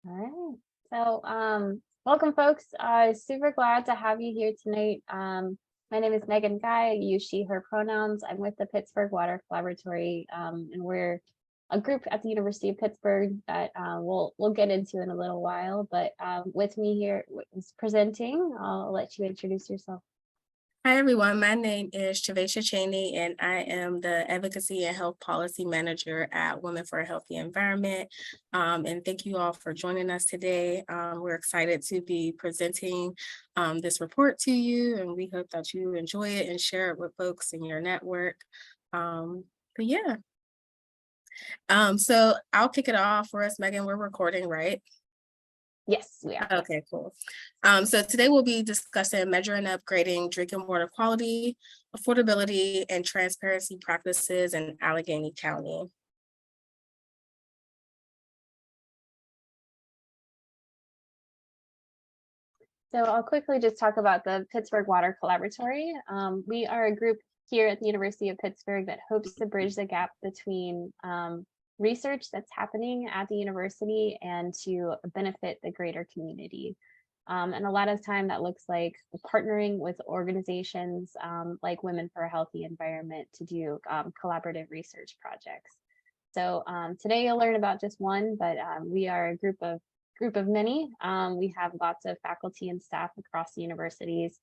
All right. Welcome, folks. Super glad to have you here tonight. My name is Megan Guy. I use she, her pronouns. I'm with the Pittsburgh Water Collaboratory, and we're a group at the University of Pittsburgh that we'll get into in a little while. But with me here is presenting. I'll let you introduce yourself. Hi, everyone. My name is Chavesha Cheney, and I am the Advocacy and Health Policy Manager at Women for a Healthy Environment. And thank you all for joining us today. We're excited to be presenting this report to you, and we hope that you enjoy it and share it with folks in your network. But yeah, so I'll kick it off for us, Megan. We're recording, right? Yes, we are. Okay, cool. So today we'll be discussing measuring and upgrading drinking water quality, affordability, and transparency practices in Allegheny County. So I'll quickly just talk about the Pittsburgh Water Collaboratory. We are a group here at the University of Pittsburgh that hopes to bridge the gap between research that's happening at the university and to benefit the greater community. And a lot of time that looks like partnering with organizations like Women for a Healthy Environment to do collaborative research projects. So today you'll learn about just one, but we are a group of many. We have lots of faculty and staff across the universities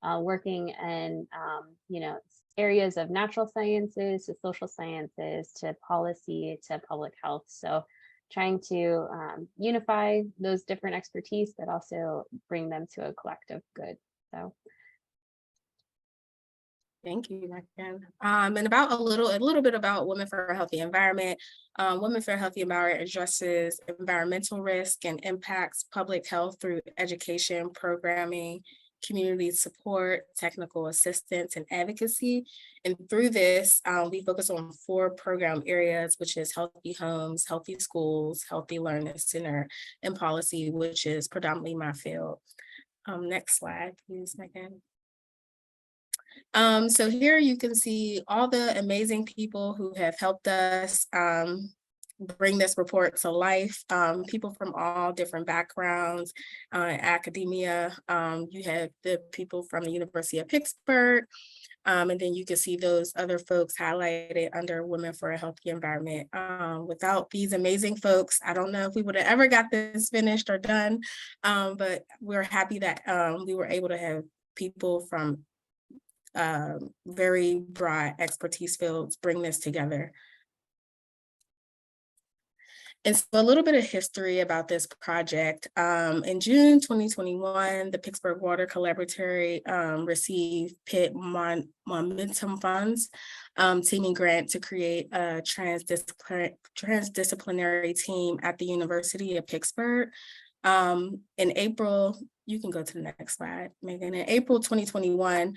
working in areas of natural sciences to social sciences to policy to public health. So trying to unify those different expertise, but also bring them to a collective good. So Thank you, Megan. And about a little bit about Women for a Healthy Environment. Women for a Healthy Environment addresses environmental risk and impacts public health through education, programming, community support, technical assistance, and advocacy. And through this, we focus on 4 program areas, which is healthy homes, healthy schools, healthy learning center, and policy, which is predominantly my field. Next slide, please, Megan. So here you can see all the amazing people who have helped us bring this report to life. People from all different backgrounds, academia. You have the people from the University of Pittsburgh, and then you can see those other folks highlighted under Women for a Healthy Environment. Without these amazing folks, I don't know if we would have ever got this finished or done, but we're happy that we were able to have people from very broad expertise fields bring this together. And so a little bit of history about this project. In June 2021, the Pittsburgh Water Collaboratory received Pitt Momentum Funds teaming grant to create a transdisciplinary team at the University of Pittsburgh. In April, you can go to the next slide, Megan. In April 2021,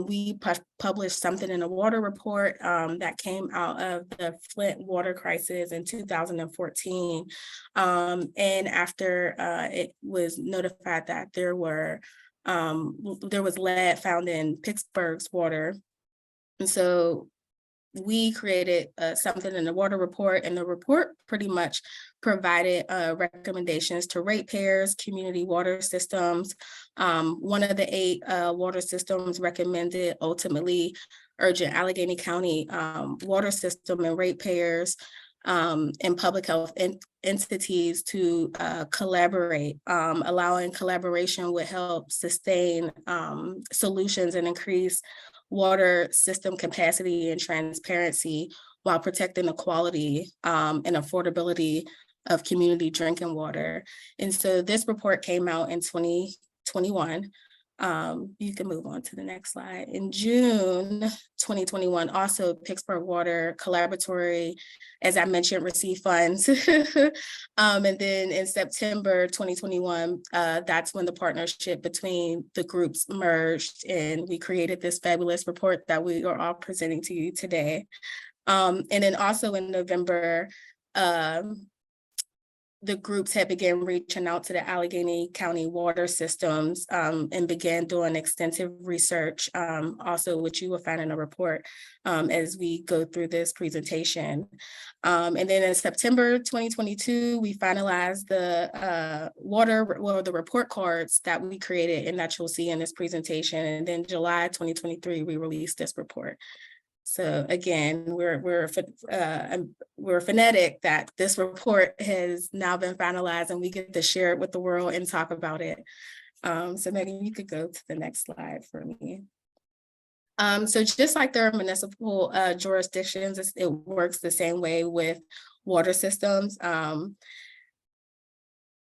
we published something in a water report that came out of the Flint water crisis in 2014. And after it was notified that there was lead found in Pittsburgh's water. And so we created something in the water report, and the report pretty much provided recommendations to ratepayers, community water systems. One of the 8 water systems recommended ultimately urgent Allegheny County water system and ratepayers and public health entities to collaborate. Allowing collaboration would help sustain solutions and increase water system capacity and transparency while protecting the quality and affordability of community drinking water. And so this report came out in 2021. You can move on to the next slide. In June 2021, also Pittsburgh Water Collaboratory, as I mentioned, received funds. And then in September 2021, that's when the partnership between the groups merged, and we created this fabulous report that we are all presenting to you today. And then also in November, the groups had began reaching out to the Allegheny County water systems and began doing extensive research, also which you will find in a report as we go through this presentation. And then in September 2022, we finalized the the report cards that we created and that you'll see in this presentation. And then July 2023, we released this report. So again, we're phonetic that this report has now been finalized and we get to share it with the world and talk about it. So Megan, you could go to the next slide for me. So just like there are municipal jurisdictions, it works the same way with water systems.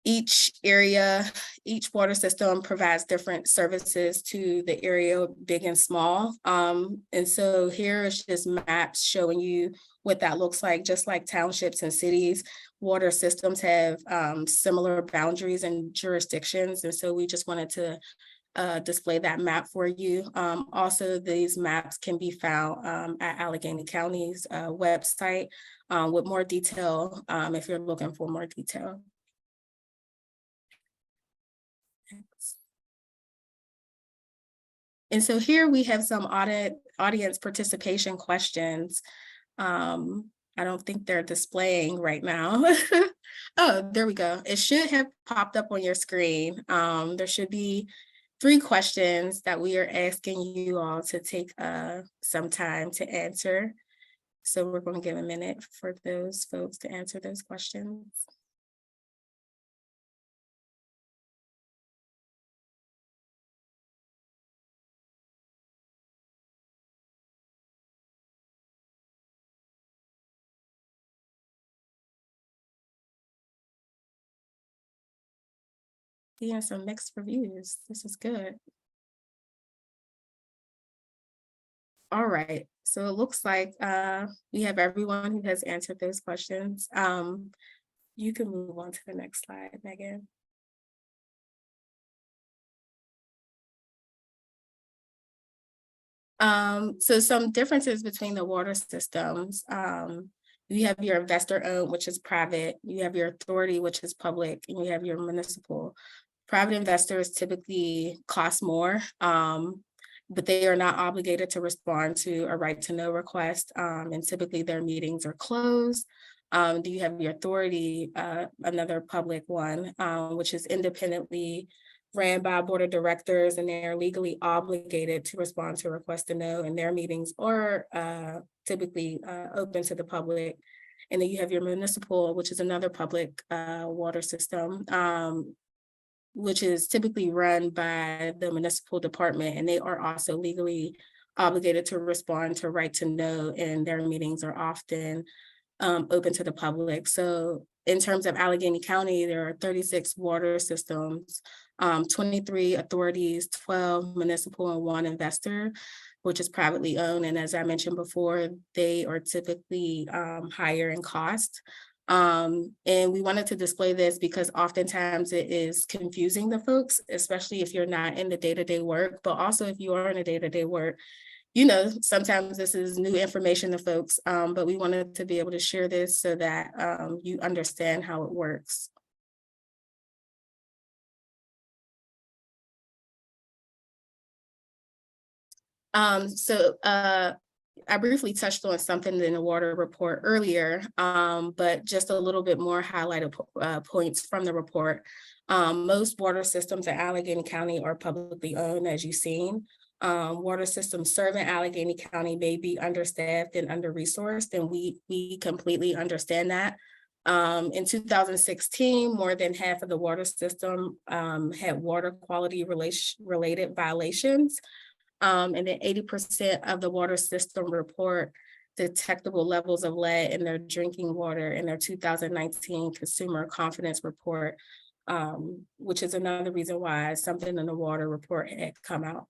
Each water system provides different services to the area, big and small. And so here is just maps showing you what that looks like. Just like townships and cities, water systems have similar boundaries and jurisdictions. And so we just wanted to display that map for you. Also, these maps can be found at Allegheny County's website with more detail if you're looking for more detail. And so here we have some audience participation questions. I don't think they're displaying right now. Oh, there we go. It should have popped up on your screen. There should be 3 questions that we are asking you all to take some time to answer. So we're going to give a minute for those folks to answer those questions. Yeah, some mixed reviews. This is good. All right, so it looks like we have everyone who has answered those questions. You can move on to the next slide, Megan. So some differences between the water systems. You have your investor owned, which is private. You have your authority, which is public, and you have your municipal. Private investors typically cost more, but they are not obligated to respond to a right to know request. And typically their meetings are closed. Do you have your authority, another public one, which is independently ran by a board of directors, and they're legally obligated to respond to a request to know, and their meetings are typically open to the public. And then you have your municipal, which is another public water system, which is typically run by the municipal department, and they are also legally obligated to respond to right to know, and their meetings are often open to the public. So in terms of Allegheny County, there are 36 water systems, 23 authorities, 12 municipal, and 1 investor, which is privately owned. And as I mentioned before, they are typically higher in cost. And we wanted to display this because oftentimes it is confusing to folks, especially if you're not in the day-to-day work, but also if you are in the day-to-day work, you know, sometimes this is new information to folks, but we wanted to be able to share this so that you understand how it works. I briefly touched on something in the water report earlier, but just a little bit more highlighted points from the report. Most water systems in Allegheny County are publicly owned, as you've seen. Water systems serving Allegheny County may be understaffed and under-resourced, and we completely understand that. In 2016, more than half of the water system had water quality related violations. And then 80% of the water system report detectable levels of lead in their drinking water in their 2019 Consumer Confidence Report, which is another reason why something in the water report had come out.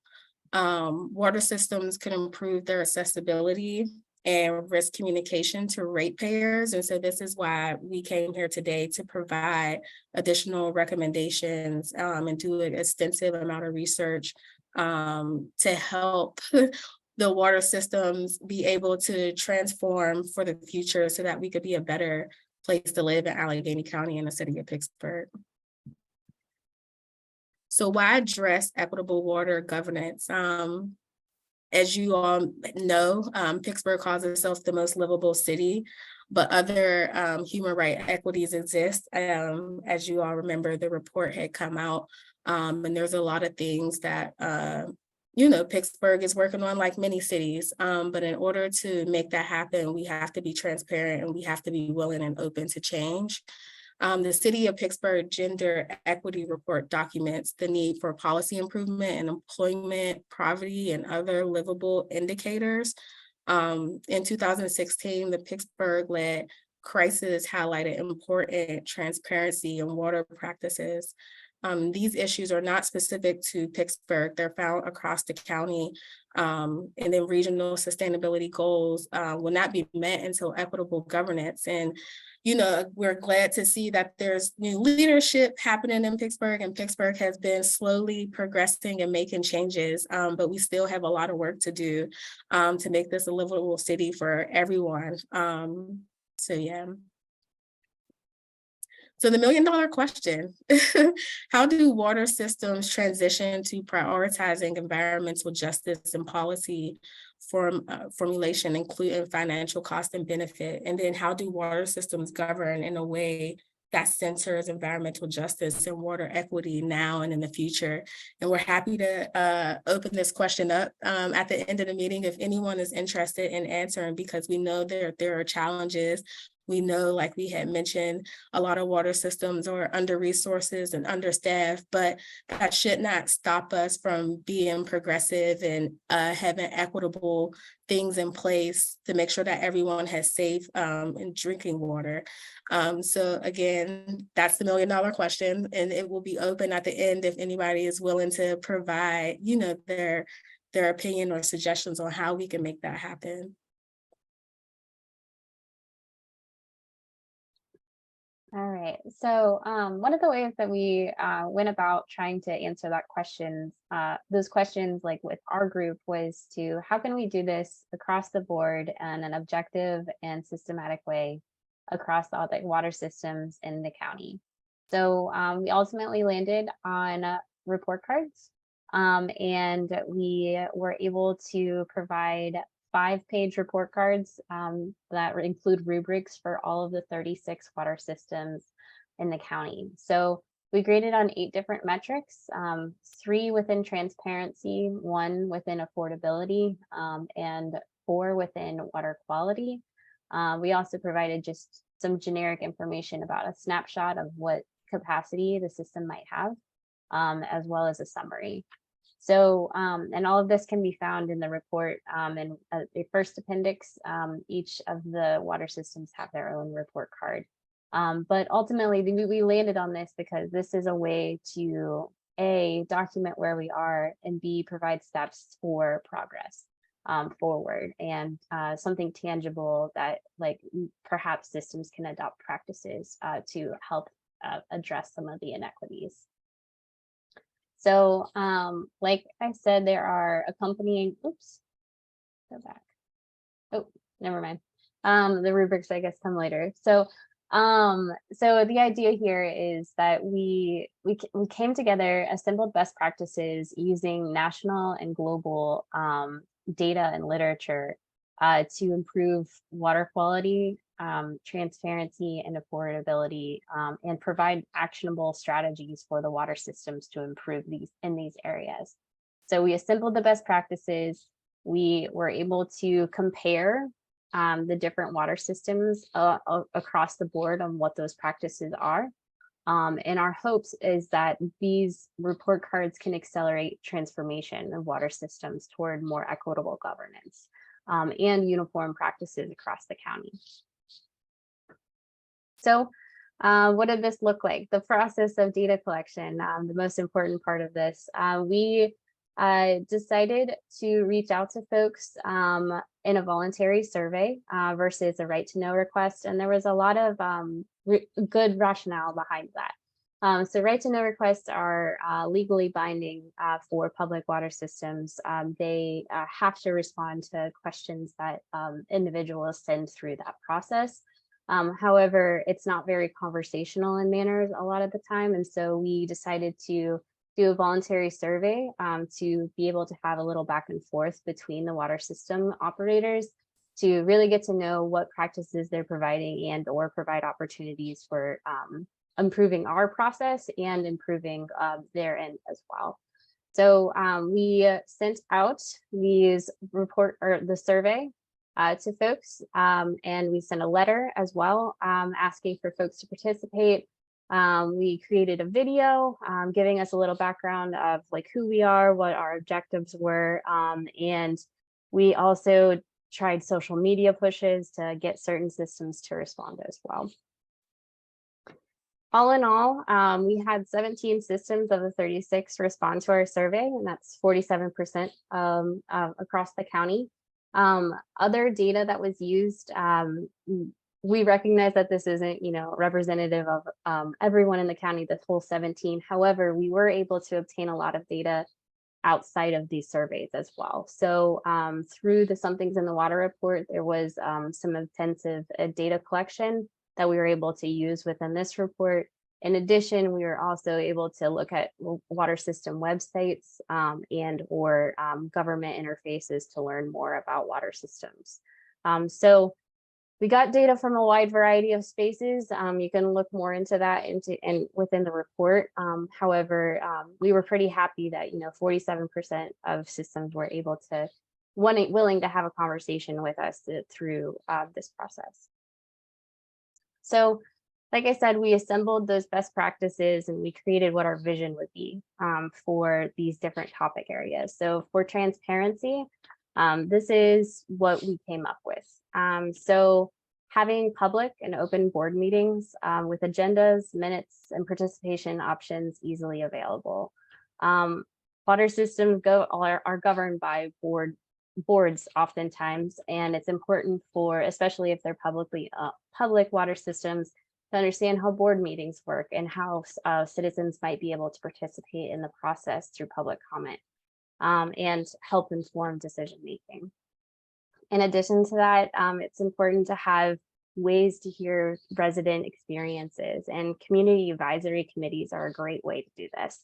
Water systems can improve their accessibility and risk communication to ratepayers. And so this is why we came here today to provide additional recommendations and do an extensive amount of research to help the water systems be able to transform for the future so that we could be a better place to live in Allegheny County in the city of Pittsburgh. So why address equitable water governance? As you all know, Pittsburgh calls itself the most livable city, but other human rights equities exist. As you all remember, the report had come out, and there's a lot of things that Pittsburgh is working on, like many cities. But in order to make that happen, we have to be transparent and we have to be willing and open to change. The City of Pittsburgh Gender Equity Report documents the need for policy improvement in employment, poverty, and other livable indicators. In 2016, the Pittsburgh-led crisis highlighted important transparency in water practices. These issues are not specific to Pittsburgh. They're found across the county, and then regional sustainability goals will not be met until equitable governance. And we're glad to see that there's new leadership happening in Pittsburgh, and Pittsburgh has been slowly progressing and making changes, but we still have a lot of work to do to make this a livable city for everyone. So the $1 million question, how do water systems transition to prioritizing environmental justice and policy formulation, including financial cost and benefit? And then how do water systems govern in a way that centers environmental justice and water equity now and in the future? And we're happy to open this question up at the end of the meeting if anyone is interested in answering, because we know there are challenges. We know, like we had mentioned, a lot of water systems are under-resourced and understaffed, but that should not stop us from being progressive and having equitable things in place to make sure that everyone has safe and drinking water. So again, that's the $1 million question, and it will be open at the end if anybody is willing to provide, their opinion or suggestions on how we can make that happen. All right, so one of the ways that we went about trying to answer those questions like with our group, was to how can we do this across the board in an objective and systematic way across all the water systems in the county. So we ultimately landed on report cards, and we were able to provide 5-page report cards that include rubrics for all of the 36 water systems in the county. So we graded on 8 different metrics, 3 within transparency, 1 within affordability, and 4 within water quality. We also provided just some generic information about a snapshot of what capacity the system might have, as well as a summary. So, and all of this can be found in the report in the first appendix. Each of the water systems have their own report card. But ultimately, we landed on this because this is a way to A, document where we are, and B, provide steps for progress forward, and something tangible that like perhaps systems can adopt practices to help address some of the inequities. So like I said, there are accompanying, oops, go back. Oh, never mind. The rubrics, I guess, come later. So so the idea here is that we came together, assembled best practices using national and global data and literature to improve water quality, transparency, and affordability, and provide actionable strategies for the water systems to improve in these areas. So we assembled the best practices. We were able to compare the different water systems across the board on what those practices are. And our hopes is that these report cards can accelerate transformation of water systems toward more equitable governance and uniform practices across the county. So what did this look like? The process of data collection, the most important part of this. We decided to reach out to folks in a voluntary survey versus a right to know request. And there was a lot of good rationale behind that. So right to know requests are legally binding for public water systems. They have to respond to questions that individuals send through that process. However, it's not very conversational in manners a lot of the time. And so we decided to do a voluntary survey to be able to have a little back and forth between the water system operators to really get to know what practices they're providing and or provide opportunities for improving our process and improving their end as well. So we sent out these the survey to folks, and we sent a letter as well asking for folks to participate. We created a video giving us a little background of like who we are, what our objectives were, and we also tried social media pushes to get certain systems to respond as well. All in all, we had 17 systems of the 36 respond to our survey, and that's 47% across the county. Other data that was used, we recognize that this isn't, representative of everyone in the county, the full 17. However, we were able to obtain a lot of data outside of these surveys as well. So through the Something's in the Water report, there was some intensive data collection that we were able to use within this report. In addition, we were also able to look at water system websites and or government interfaces to learn more about water systems. So we got data from a wide variety of spaces. You can look more into that within the report. However, we were pretty happy that 47% of systems were able to willing to have a conversation with us through this process. So, like I said, we assembled those best practices and we created what our vision would be for these different topic areas. So for transparency, this is what we came up with. So having public and open board meetings with agendas, minutes, and participation options easily available. Water systems are governed by boards oftentimes, and it's important for, especially if they're public water systems, to understand how board meetings work and how citizens might be able to participate in the process through public comment and help inform decision making. In addition to that, it's important to have ways to hear resident experiences, and community advisory committees are a great way to do this.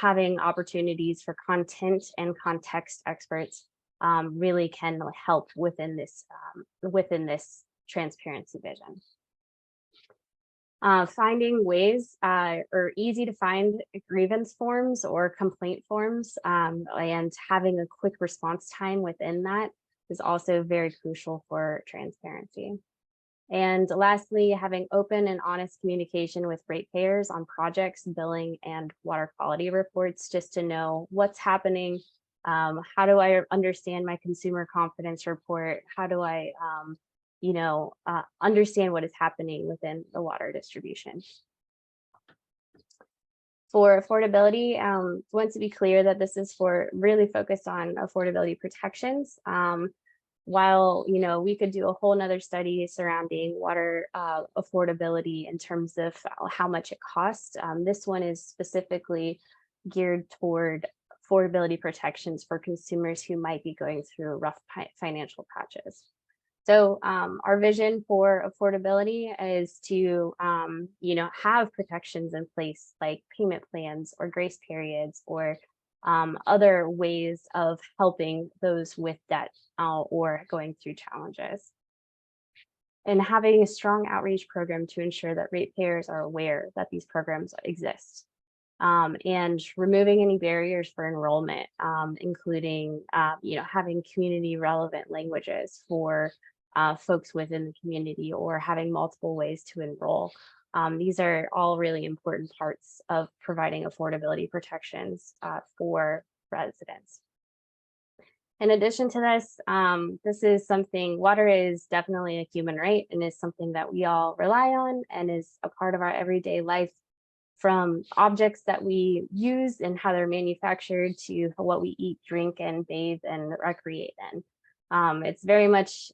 Having opportunities for content and context experts really can help within this transparency vision. Finding ways or easy to find grievance forms or complaint forms and having a quick response time within that is also very crucial for transparency. And lastly, having open and honest communication with ratepayers on projects, billing, and water quality reports, just to know what's happening. How do I understand my consumer confidence report? How do I understand what is happening within the water distribution? For affordability, want to be clear that this is really focused on affordability protections. While we could do a whole nother study surrounding water affordability in terms of how much it costs, this one is specifically geared toward affordability protections for consumers who might be going through rough financial patches. So our vision for affordability is to, have protections in place like payment plans or grace periods or other ways of helping those with debt or going through challenges. And having a strong outreach program to ensure that ratepayers are aware that these programs exist. And removing any barriers for enrollment, including, having community relevant languages for folks within the community or having multiple ways to enroll. These are all really important parts of providing affordability protections for residents. In addition to this, this is something, water is definitely a human right and is something that we all rely on and is a part of our everyday life, from objects that we use and how they're manufactured to what we eat, drink, and bathe and recreate in. It's very much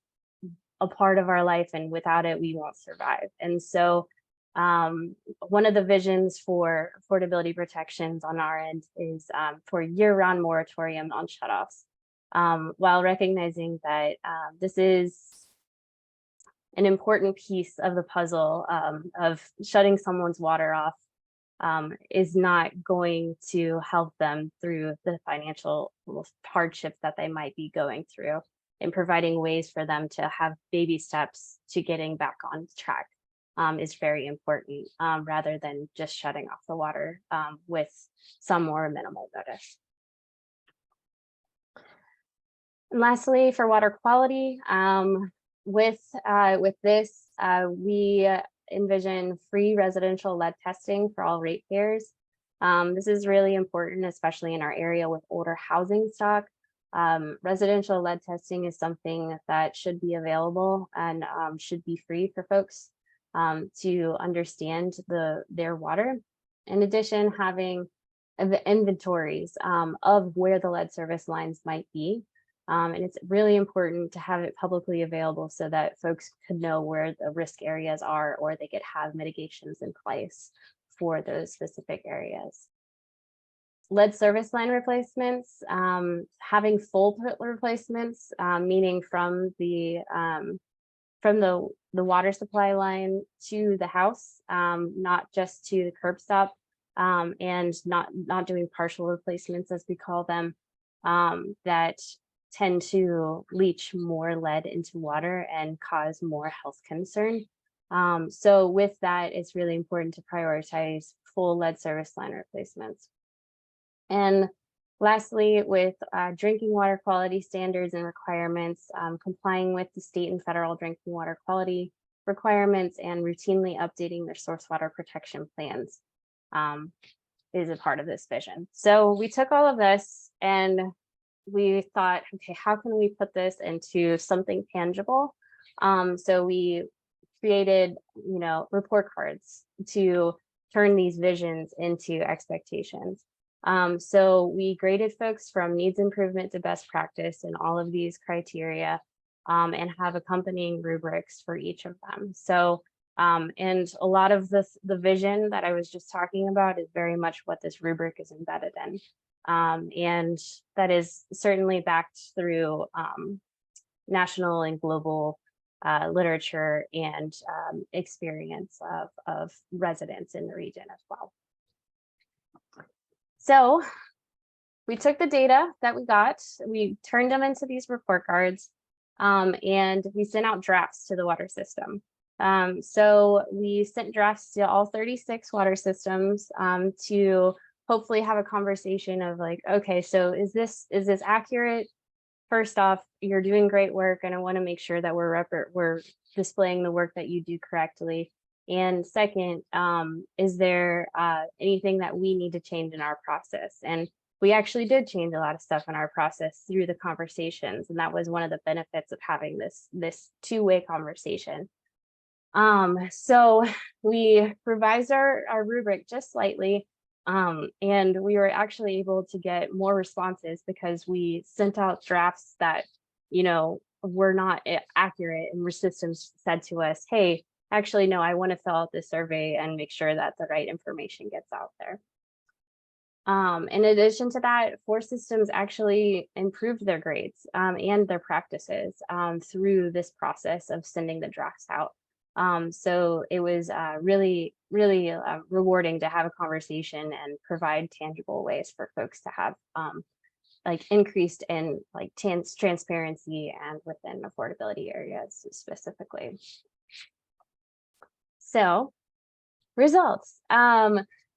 a part of our life, and without it, we won't survive. And so one of the visions for affordability protections on our end is for year-round moratorium on shutoffs, while recognizing that this is an important piece of the puzzle of shutting someone's water off is not going to help them through the financial hardships that they might be going through, and providing ways for them to have baby steps to getting back on track is very important, rather than just shutting off the water with some more minimal notice. And lastly, for water quality, with this, we envision free residential lead testing for all ratepayers. This is really important, especially in our area with older housing stock. Residential lead testing is something that should be available and should be free for folks to understand their water. In addition, having the inventories of where the lead service lines might be. And it's really important to have it publicly available so that folks could know where the risk areas are, or they could have mitigations in place for those specific areas. Lead service line replacements, having full replacements, meaning from the water supply line to the house, not just to the curb stop, and not doing partial replacements, as we call them, that tend to leach more lead into water and cause more health concern. So with that, it's really important to prioritize full lead service line replacements. And lastly, with drinking water quality standards and requirements, complying with the state and federal drinking water quality requirements and routinely updating their source water protection plans is a part of this vision. So we took all of this and we thought, okay, how can we put this into something tangible? So we created, report cards to turn these visions into expectations. So we graded folks from needs improvement to best practice in all of these criteria, and have accompanying rubrics for each of them. So, and a lot of the vision that I was just talking about is very much what this rubric is embedded in. And that is certainly backed through national and global literature and experience of residents in the region as well. So we took the data that we got, we turned them into these report cards, and we sent out drafts to the water system. So we sent drafts to all 36 water systems to hopefully have a conversation of like, okay, so is this accurate? First off, you're doing great work, and I want to make sure that we're displaying the work that you do correctly. And second, is there anything that we need to change in our process? And we actually did change a lot of stuff in our process through the conversations, and that was one of the benefits of having this two-way conversation. So we revised our rubric just slightly. And we were actually able to get more responses because we sent out drafts that, were not accurate, and systems said to us, hey, actually, no, I want to fill out this survey and make sure that the right information gets out there. In addition to that, 4 systems actually improved their grades and their practices through this process of sending the drafts out. So it was really rewarding to have a conversation and provide tangible ways for folks to have increased in transparency and within affordability areas specifically. So results.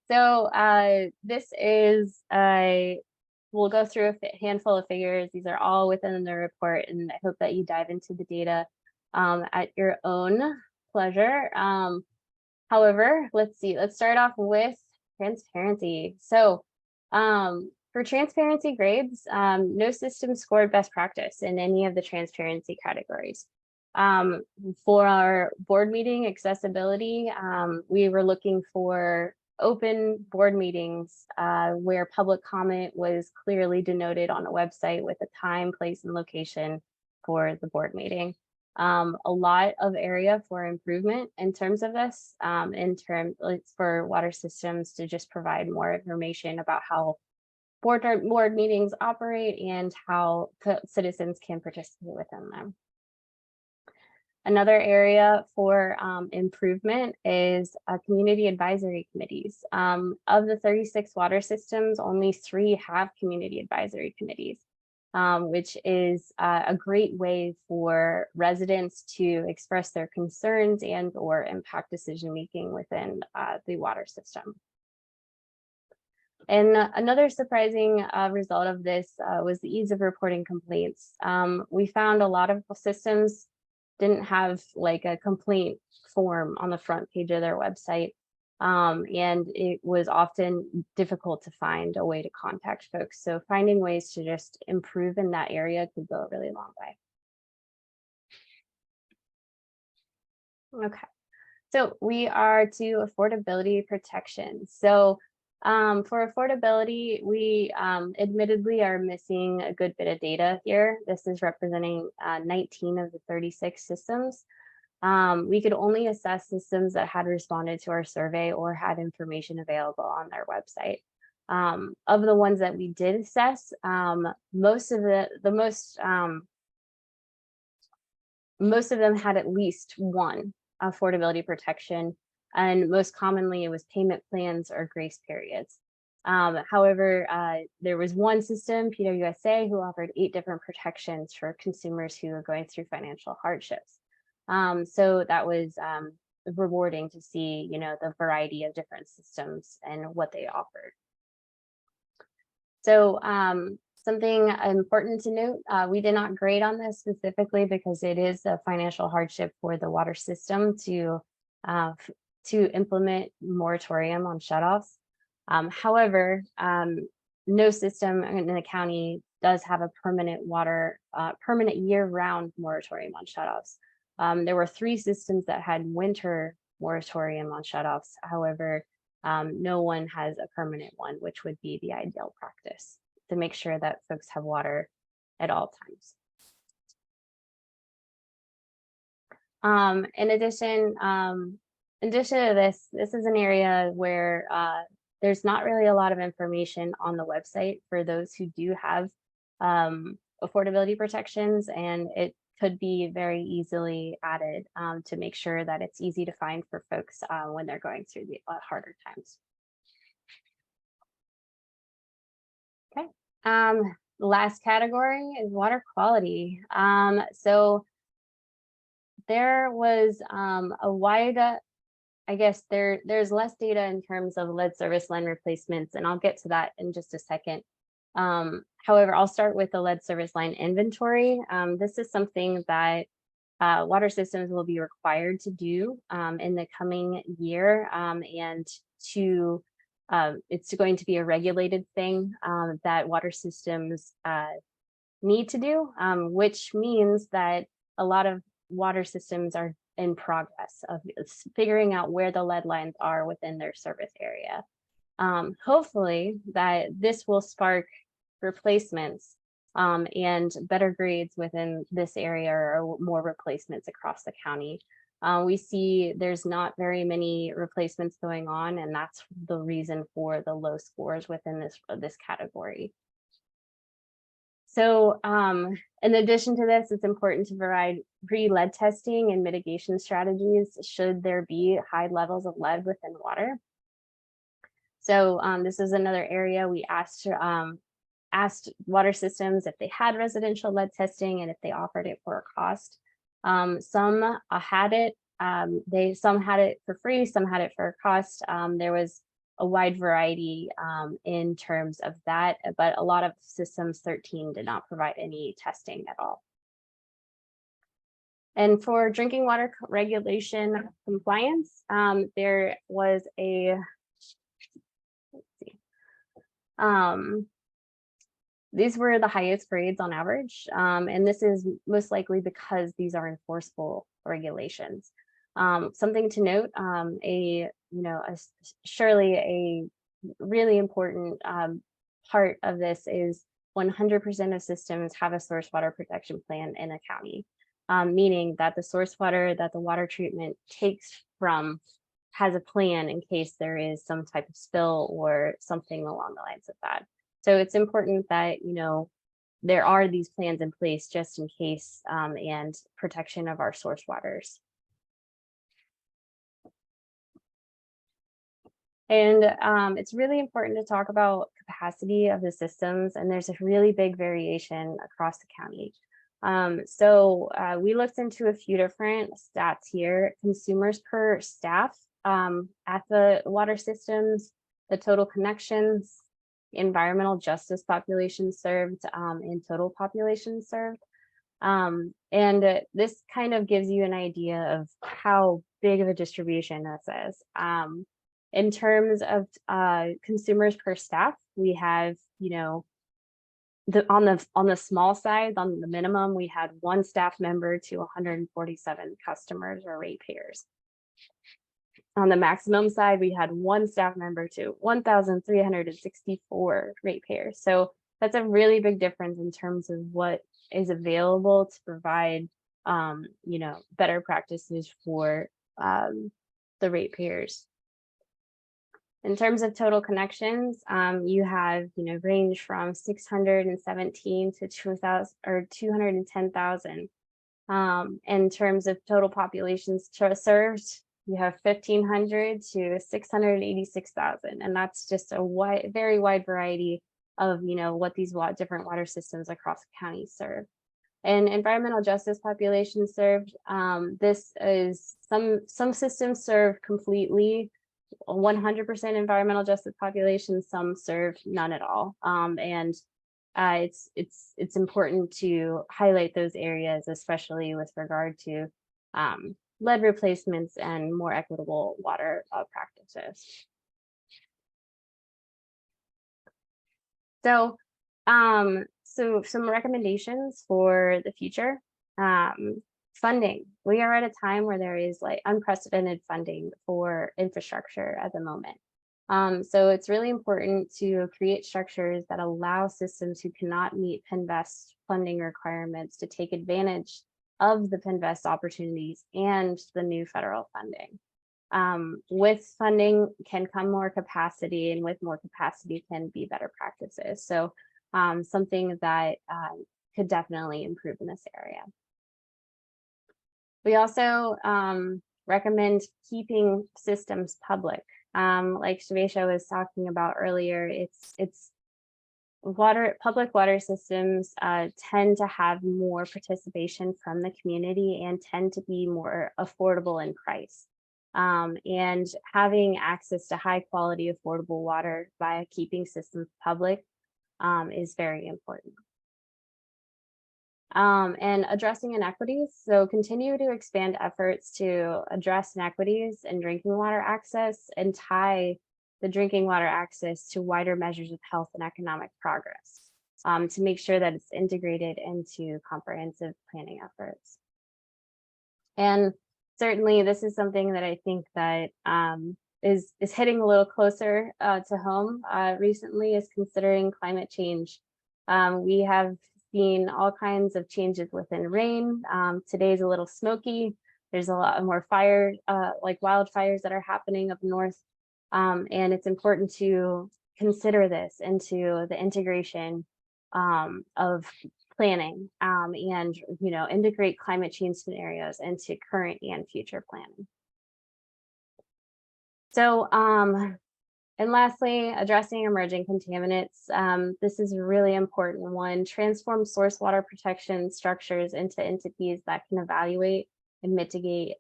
This is we'll go through a handful of figures. These are all within the report, and I hope that you dive into the data at your own pleasure. However, let's start off with transparency. So for transparency grades, no system scored best practice in any of the transparency categories. For our board meeting accessibility, we were looking for open board meetings where public comment was clearly denoted on a website with a time, place, and location for the board meeting. A lot of area for improvement in terms of this, for water systems to just provide more information about how board meetings operate and how citizens can participate within them. Another area for improvement is community advisory committees. Of the 36 water systems, only 3 have community advisory committees, which is a great way for residents to express their concerns and or impact decision-making within the water system. And another surprising result of this was the ease of reporting complaints. We found a lot of systems didn't have like a complaint form on the front page of their website. And it was often difficult to find a way to contact folks. So finding ways to just improve in that area could go a really long way. Okay, so we are to affordability protection. So for affordability, we admittedly are missing a good bit of data here. This is representing 19 of the 36 systems. We could only assess systems that had responded to our survey or had information available on their website. Of the ones that we did assess, most of them had at least one affordability protection, and most commonly it was payment plans or grace periods. However, there was one system, PWSA, who offered 8 different protections for consumers who are going through financial hardships. So that was rewarding to see, the variety of different systems and what they offered. So something important to note, we did not grade on this specifically because it is a financial hardship for the water system to implement moratorium on shutoffs. However, no system in the county does have a permanent year-round moratorium on shutoffs. There were 3 systems that had winter moratorium on shutoffs. However, no one has a permanent one, which would be the ideal practice to make sure that folks have water at all times. In addition to this is an area where there's not really a lot of information on the website for those who do have affordability protections, and it could be very easily added to make sure that it's easy to find for folks when they're going through the harder times. Okay, the last category is water quality. So there was a wide, I guess there's less data in terms of lead service line replacements, and I'll get to that in just a second. However, I'll start with the lead service line inventory. This is something that water systems will be required to do in the coming year, and it's going to be a regulated thing that water systems need to do, which means that a lot of water systems are in progress of figuring out where the lead lines are within their service area. Hopefully that this will spark replacements and better grades within this area, or more replacements across the county. We see there's not very many replacements going on, and that's the reason for the low scores within this category. So in addition to this, it's important to provide pre-lead testing and mitigation strategies should there be high levels of lead within water. So this is another area we asked water systems if they had residential lead testing and if they offered it for a cost. Some had it, some had it for free, some had it for a cost. There was a wide variety in terms of that, but a lot of systems, 13, did not provide any testing at all. And for drinking water regulation compliance, there was a, these were the highest grades on average, and this is most likely because these are enforceable regulations. Something to note, surely a really important part of this is 100% of systems have a source water protection plan in a county, meaning that the source water that the water treatment takes from has a plan in case there is some type of spill or something along the lines of that. So it's important that, there are these plans in place just in case, and protection of our source waters. And it's really important to talk about capacity of the systems, and there's a really big variation across the county. So we looked into a few different stats here: consumers per staff at the water systems, the total connections, environmental justice population served, and total population served. And this kind of gives you an idea of how big of a distribution this is. In terms of consumers per staff, we have, on the small side, on the minimum, we had 1 staff member to 147 customers or ratepayers. On the maximum side, we had 1 staff member to 1,364 ratepayers. So that's a really big difference in terms of what is available to provide, better practices for the ratepayers. In terms of total connections, you have, range from 617 to 2,000 or 210,000. In terms of total populations served, you have 1,500 to 686,000, and that's just a very wide variety of, what these different water systems across the county serve. And environmental justice population served, this is some systems serve completely 100% environmental justice population, some serve none at all. And it's important to highlight those areas, especially with regard to lead replacements and more equitable water practices. So some recommendations for the future. Funding. We are at a time where there is unprecedented funding for infrastructure at the moment. So it's really important to create structures that allow systems who cannot meet Pinvest funding requirements to take advantage of the Pinvest opportunities and the new federal funding. With funding can come more capacity, and with more capacity can be better practices. So something that could definitely improve in this area. We also recommend keeping systems public. Like Shivesha was talking about earlier, public water systems tend to have more participation from the community and tend to be more affordable in price. And having access to high quality, affordable water by keeping systems public is very important. And addressing inequities. So continue to expand efforts to address inequities in drinking water access and tie the drinking water access to wider measures of health and economic progress to make sure that it's integrated into comprehensive planning efforts. And certainly this is something that I think that is hitting a little closer to home recently, is considering climate change. We have seen all kinds of changes within rain. Today's a little smoky. There's a lot more fire, like wildfires that are happening up north. And it's important to consider this into the integration of planning and, integrate climate change scenarios into current and future planning. So, and lastly, addressing emerging contaminants. This is a really important one. Transform source water protection structures into entities that can evaluate and mitigate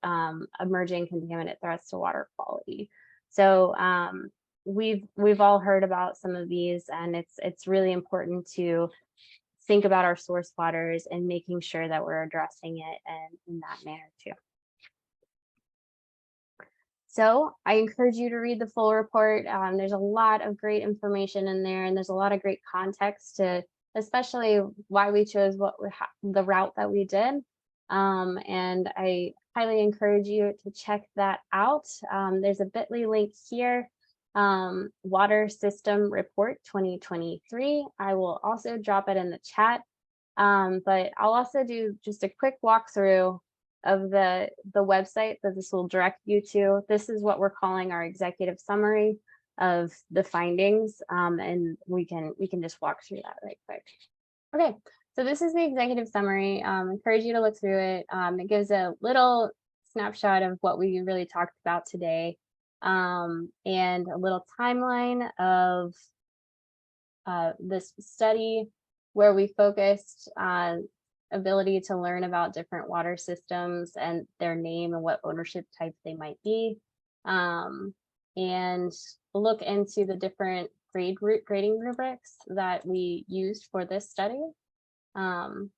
emerging contaminant threats to water quality. So we've all heard about some of these, and it's really important to think about our source waters and making sure that we're addressing it in that manner too. So I encourage you to read the full report. There's a lot of great information in there, and there's a lot of great context to, especially why we chose the route that we did. And I highly encourage you to check that out. There's a bit.ly link here, Water System Report 2023. I will also drop it in the chat, but I'll also do just a quick walkthrough of the website that this will direct you to. This is what we're calling our executive summary of the findings, and we can just walk through that right quick. Okay, so this is the executive summary. Encourage you to look through it. It gives a little snapshot of what we really talked about today, and a little timeline of this study where we focused on ability to learn about different water systems and their name and what ownership type they might be, and look into the different grading rubrics that we used for this study. The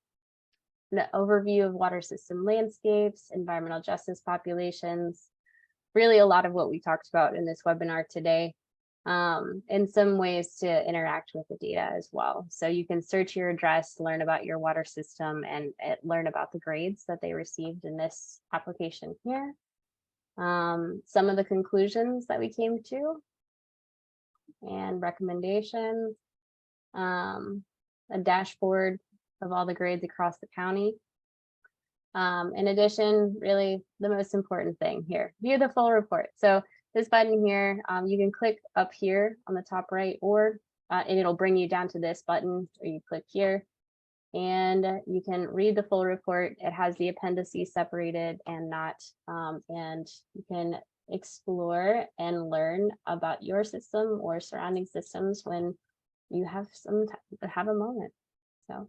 overview of water system landscapes, environmental justice populations, really a lot of what we talked about in this webinar today, and some ways to interact with the data as well. So you can search your address, learn about your water system, and learn about the grades that they received in this application here. Some of the conclusions that we came to and recommendations, a dashboard of all the grades across the county. In addition, really the most important thing here, view the full report. So this button here, you can click up here on the top right, or and it'll bring you down to this button, or you click here and you can read the full report. It has the appendices separated and not, and you can explore and learn about your system or surrounding systems when you have a moment. So